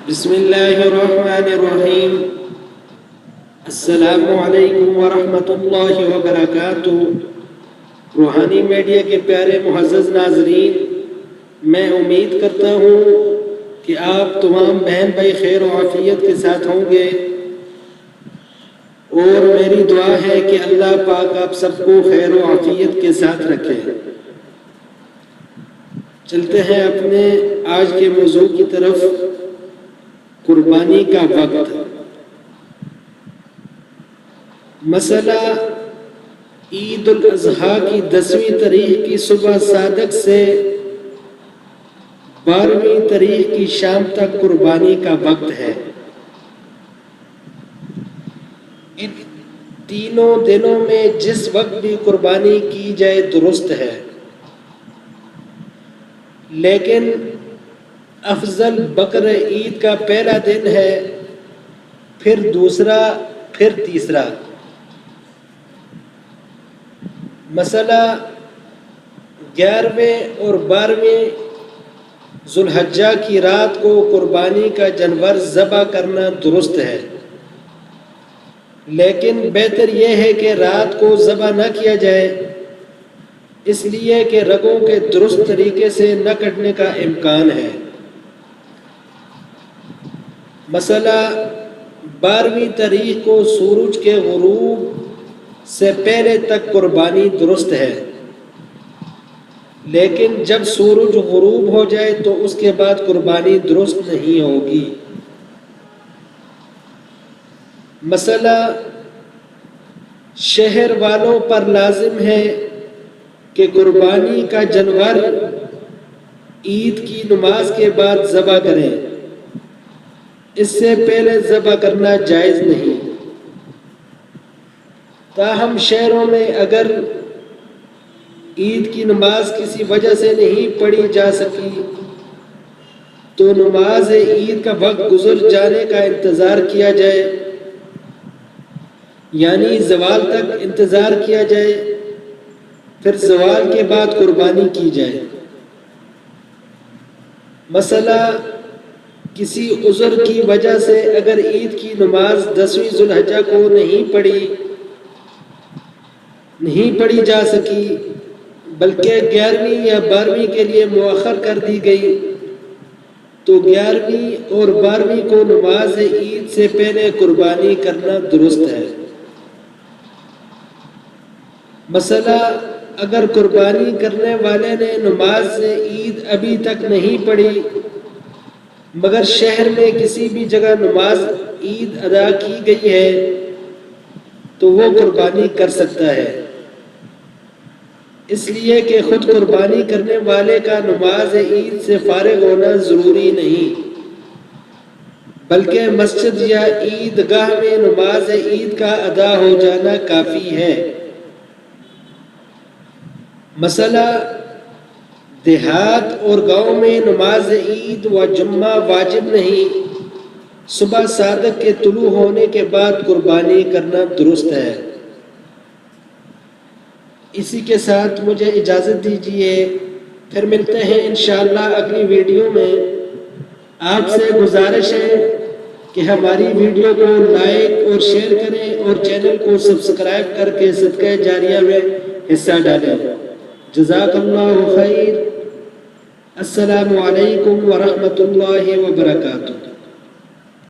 بسم اللہ الرحمن الرحیم۔ السلام علیکم ورحمۃ اللہ وبرکاتہ۔ روحانی میڈیا کے پیارے معزز ناظرین، میں امید کرتا ہوں کہ آپ تمام بہن بھائی خیر و عافیت کے ساتھ ہوں گے، اور میری دعا ہے کہ اللہ پاک آپ سب کو خیر و عافیت کے ساتھ رکھے۔ چلتے ہیں اپنے آج کے موضوع کی طرف، قربانی کا وقت۔ مسئلہ عید الاضحیٰ کی 10ویں تاریخ کی صبح صادق سے 12ویں تاریخ کی شام تک قربانی کا وقت ہے۔ ان تینوں دنوں میں جس وقت بھی قربانی کی جائے درست ہے، لیکن افضل بقر عید کا پہلا دن ہے، پھر دوسرا، پھر تیسرا۔ مسئلہ 11ویں اور 12ویں ذوالحجہ کی رات کو قربانی کا جانور ذبح کرنا درست ہے، لیکن بہتر یہ ہے کہ رات کو ذبح نہ کیا جائے، اس لیے کہ رگوں کے درست طریقے سے نہ کٹنے کا امکان ہے۔ مسئلہ 12ویں تاریخ کو سورج کے غروب سے پہلے تک قربانی درست ہے، لیکن جب سورج غروب ہو جائے تو اس کے بعد قربانی درست نہیں ہوگی۔ مسئلہ شہر والوں پر لازم ہے کہ قربانی کا جانور عید کی نماز کے بعد ذبح کریں، اس سے پہلے ذبح کرنا جائز نہیں۔ تاہم شہروں میں اگر عید کی نماز کسی وجہ سے نہیں پڑھی جا سکی تو نماز عید کا وقت گزر جانے کا انتظار کیا جائے، یعنی زوال تک انتظار کیا جائے، پھر زوال کے بعد قربانی کی جائے۔ مسئلہ کسی عذر کی وجہ سے اگر عید کی نماز 10ویں ذوالحجہ کو نہیں پڑھی جا سکی، بلکہ 11ویں یا 12ویں کے لیے مؤخر کر دی گئی، تو 11ویں اور 12ویں کو نماز عید سے پہلے قربانی کرنا درست ہے۔ مسئلہ اگر قربانی کرنے والے نے نماز عید ابھی تک نہیں پڑھی مگر شہر میں کسی بھی جگہ نماز عید ادا کی گئی ہے تو وہ قربانی کر سکتا ہے، اس لیے کہ خود قربانی کرنے والے کا نماز عید سے فارغ ہونا ضروری نہیں، بلکہ مسجد یا عیدگاہ میں نماز عید کا ادا ہو جانا کافی ہے۔ مسئلہ دیہات اور گاؤں میں نماز عید و جمعہ واجب نہیں، صبح صادق کے طلوع ہونے کے بعد قربانی کرنا درست ہے۔ اسی کے ساتھ مجھے اجازت دیجیے، پھر ملتے ہیں انشاءاللہ اگلی ویڈیو میں۔ آپ سے گزارش ہے کہ ہماری ویڈیو کو لائک اور شیئر کریں اور چینل کو سبسکرائب کر کے صدقہ جاریہ میں حصہ ڈالیں۔ جزاک اللہ خیر۔ السلام علیکم ورحمۃ اللہ وبرکاتہ۔